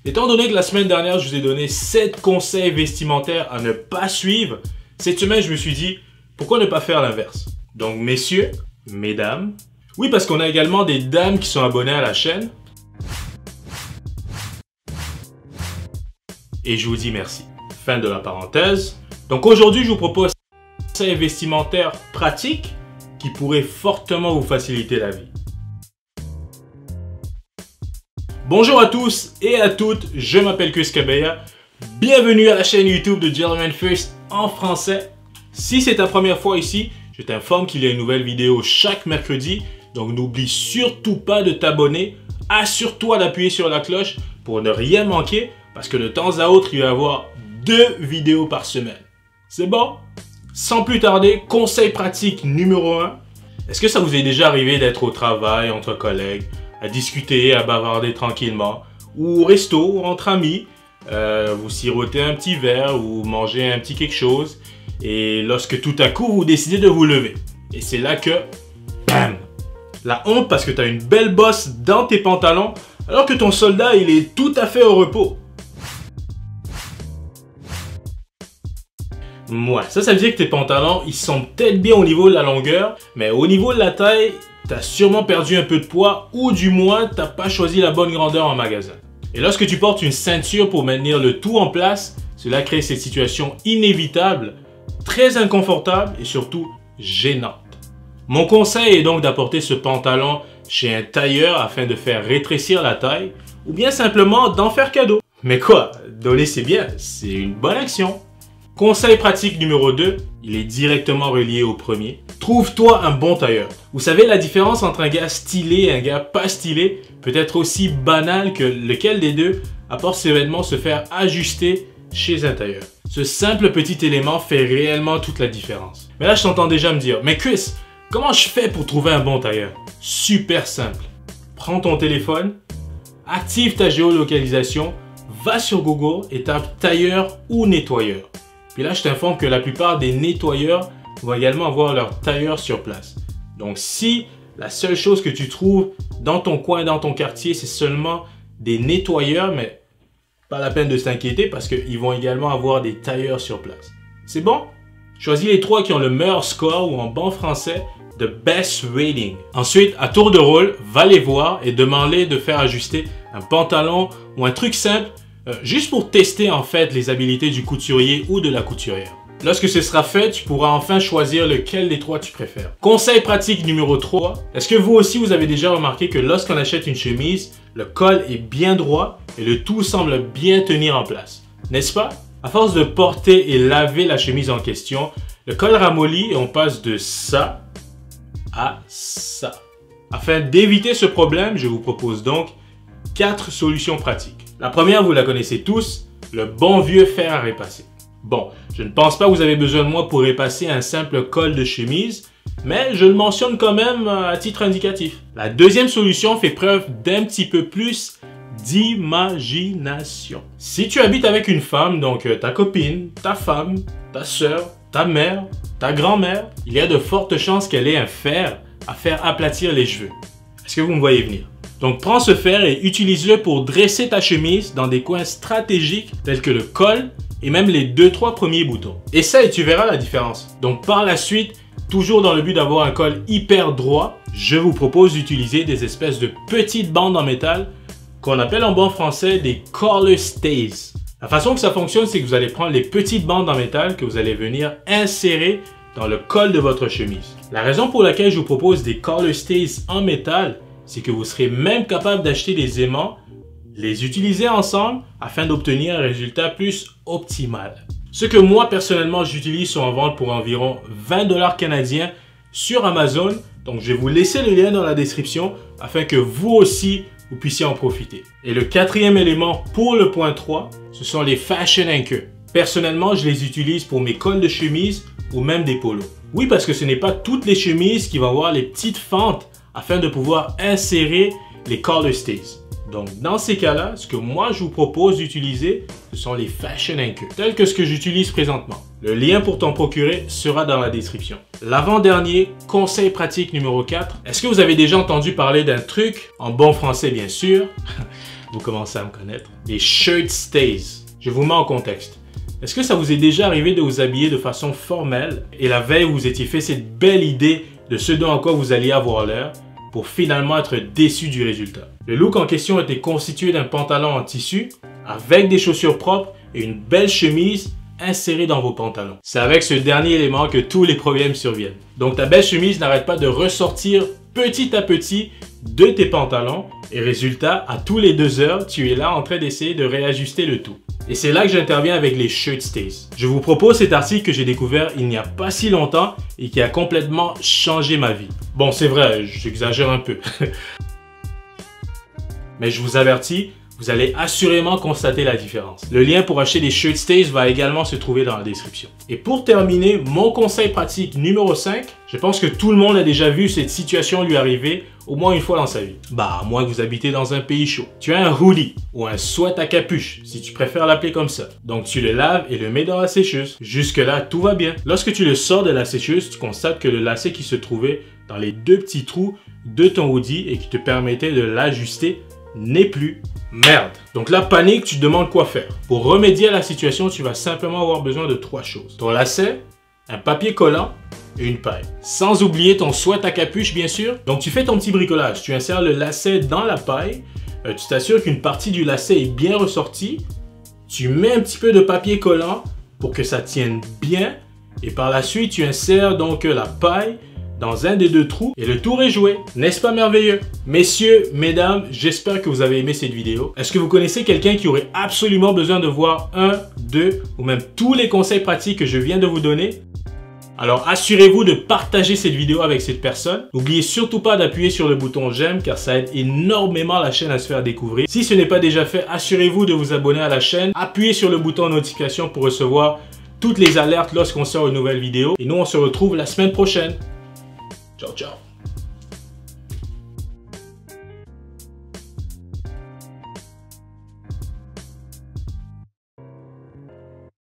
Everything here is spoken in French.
Étant donné que la semaine dernière, je vous ai donné 7 conseils vestimentaires à ne pas suivre, cette semaine, je me suis dit, pourquoi ne pas faire l'inverse? Donc, messieurs, mesdames, oui, parce qu'on a également des dames qui sont abonnées à la chaîne. Et je vous dis merci. Fin de la parenthèse. Donc aujourd'hui, je vous propose des conseils vestimentaires pratiques qui pourraient fortement vous faciliter la vie. Bonjour à tous et à toutes, je m'appelle Chris Kabeya. Bienvenue à la chaîne YouTube de Gentleman First en français. Si c'est ta première fois ici, je t'informe qu'il y a une nouvelle vidéo chaque mercredi. Donc n'oublie surtout pas de t'abonner. Assure-toi d'appuyer sur la cloche pour ne rien manquer. Parce que de temps à autre, il va y avoir 2 vidéos par semaine. C'est bon? Sans plus tarder, conseil pratique numéro 1. Est-ce que ça vous est déjà arrivé d'être au travail, entre collègues, à discuter, à bavarder tranquillement, ou au resto, ou entre amis, vous sirotez un petit verre, ou mangez un petit quelque chose, et lorsque tout à coup, vous décidez de vous lever. Et c'est là que, bam! La honte parce que tu as une belle bosse dans tes pantalons, alors que ton soldat, il est tout à fait au repos. Ouais, ça veut dire que tes pantalons, ils sont peut-être bien au niveau de la longueur, mais au niveau de la taille, t'as sûrement perdu un peu de poids ou du moins, t'as pas choisi la bonne grandeur en magasin. Et lorsque tu portes une ceinture pour maintenir le tout en place, cela crée cette situation inévitable, très inconfortable et surtout gênante. Mon conseil est donc d'apporter ce pantalon chez un tailleur afin de faire rétrécir la taille ou bien simplement d'en faire cadeau. Mais quoi, donner c'est bien, c'est une bonne action. Conseil pratique numéro 2, il est directement relié au premier. Trouve-toi un bon tailleur. Vous savez, la différence entre un gars stylé et un gars pas stylé peut être aussi banale que lequel des deux apporte ses vêtements se faire ajuster chez un tailleur. Ce simple petit élément fait réellement toute la différence. Mais là, je t'entends déjà me dire, mais Chris, comment je fais pour trouver un bon tailleur? Super simple. Prends ton téléphone, active ta géolocalisation, va sur Google et tape tailleur ou nettoyeur. Puis là, je t'informe que la plupart des nettoyeurs vont également avoir leur tailleur sur place. Donc, si la seule chose que tu trouves dans ton coin, dans ton quartier, c'est seulement des nettoyeurs, mais pas la peine de s'inquiéter parce qu'ils vont également avoir des tailleurs sur place. C'est bon? Choisis les 3 qui ont le meilleur score ou en bon français, the best rating. Ensuite, à tour de rôle, va les voir et demande-les de faire ajuster un pantalon ou un truc simple juste pour tester en fait les habiletés du couturier ou de la couturière. Lorsque ce sera fait, tu pourras enfin choisir lequel des 3 tu préfères. Conseil pratique numéro 3. Est-ce que vous aussi vous avez déjà remarqué que lorsqu'on achète une chemise, le col est bien droit et le tout semble bien tenir en place? N'est-ce pas? À force de porter et laver la chemise en question, le col ramollit et on passe de ça à ça. Afin d'éviter ce problème, je vous propose donc 4 solutions pratiques. La première, vous la connaissez tous, le bon vieux fer à repasser. Bon, je ne pense pas que vous avez besoin de moi pour repasser un simple col de chemise, mais je le mentionne quand même à titre indicatif. La deuxième solution fait preuve d'un petit peu plus d'imagination. Si tu habites avec une femme, donc ta copine, ta femme, ta soeur, ta mère, ta grand-mère, il y a de fortes chances qu'elle ait un fer à faire aplatir les cheveux. Est-ce que vous me voyez venir? Donc prends ce fer et utilise-le pour dresser ta chemise dans des coins stratégiques tels que le col et même les 2-3 premiers boutons. Essaye et tu verras la différence. Donc par la suite, toujours dans le but d'avoir un col hyper droit, je vous propose d'utiliser des espèces de petites bandes en métal qu'on appelle en bon français des collar stays. La façon que ça fonctionne, c'est que vous allez prendre les petites bandes en métal que vous allez venir insérer dans le col de votre chemise. La raison pour laquelle je vous propose des collar stays en métal, c'est que vous serez même capable d'acheter des aimants, les utiliser ensemble afin d'obtenir un résultat plus optimal. Ce que moi personnellement j'utilise sont en vente pour environ 20 $ canadiens sur Amazon. Donc je vais vous laisser le lien dans la description afin que vous aussi vous puissiez en profiter. Et le 4e élément pour le point 3, ce sont les fashion anchors. Personnellement, je les utilise pour mes cols de chemise ou même des polos. Oui, parce que ce n'est pas toutes les chemises qui vont avoir les petites fentes afin de pouvoir insérer les collar stays. Donc dans ces cas-là, ce que moi je vous propose d'utiliser, ce sont les fashion anchors, tels que ce que j'utilise présentement. Le lien pour t'en procurer sera dans la description. L'avant-dernier, conseil pratique numéro 4. Est-ce que vous avez déjà entendu parler d'un truc, en bon français bien sûr, vous commencez à me connaître. Les shirt stays. Je vous mets en contexte. Est-ce que ça vous est déjà arrivé de vous habiller de façon formelle et la veille vous étiez fait cette belle idée de ce dont à quoi vous alliez avoir l'air pour finalement être déçu du résultat? Le look en question était constitué d'un pantalon en tissu avec des chaussures propres et une belle chemise insérée dans vos pantalons. C'est avec ce dernier élément que tous les problèmes surviennent. Donc ta belle chemise n'arrête pas de ressortir petit à petit de tes pantalons et résultat, à tous les 2 heures, tu es là en train d'essayer de réajuster le tout. Et c'est là que j'interviens avec les shirt stays. Je vous propose cet article que j'ai découvert il n'y a pas si longtemps et qui a complètement changé ma vie. Bon, c'est vrai, j'exagère un peu. Mais je vous avertis, vous allez assurément constater la différence. Le lien pour acheter des shirt stays va également se trouver dans la description. Et pour terminer, mon conseil pratique numéro 5, je pense que tout le monde a déjà vu cette situation lui arriver au moins une fois dans sa vie. Bah, à moins que vous habitez dans un pays chaud. Tu as un hoodie ou un sweat à capuche, si tu préfères l'appeler comme ça. Donc tu le laves et le mets dans la sécheuse. Jusque là, tout va bien. Lorsque tu le sors de la sécheuse, tu constates que le lacet qui se trouvait dans les 2 petits trous de ton hoodie et qui te permettait de l'ajuster n'est plus. Merde. Donc la panique, tu te demandes quoi faire. Pour remédier à la situation, tu vas simplement avoir besoin de 3 choses. Ton lacet, un papier collant et une paille. Sans oublier ton sweat à capuche, bien sûr. Donc tu fais ton petit bricolage. Tu insères le lacet dans la paille. Tu t'assures qu'une partie du lacet est bien ressortie. Tu mets un petit peu de papier collant pour que ça tienne bien. Et par la suite, tu insères donc la paille dans un des 2 trous et le tour est joué. N'est-ce pas merveilleux? Messieurs, mesdames, j'espère que vous avez aimé cette vidéo. Est-ce que vous connaissez quelqu'un qui aurait absolument besoin de voir 1, 2 ou même tous les conseils pratiques que je viens de vous donner? Alors assurez-vous de partager cette vidéo avec cette personne. N'oubliez surtout pas d'appuyer sur le bouton j'aime car ça aide énormément la chaîne à se faire découvrir. Si ce n'est pas déjà fait, assurez-vous de vous abonner à la chaîne. Appuyez sur le bouton notification pour recevoir toutes les alertes lorsqu'on sort une nouvelle vidéo. Et nous on se retrouve la semaine prochaine. Ciao, ciao.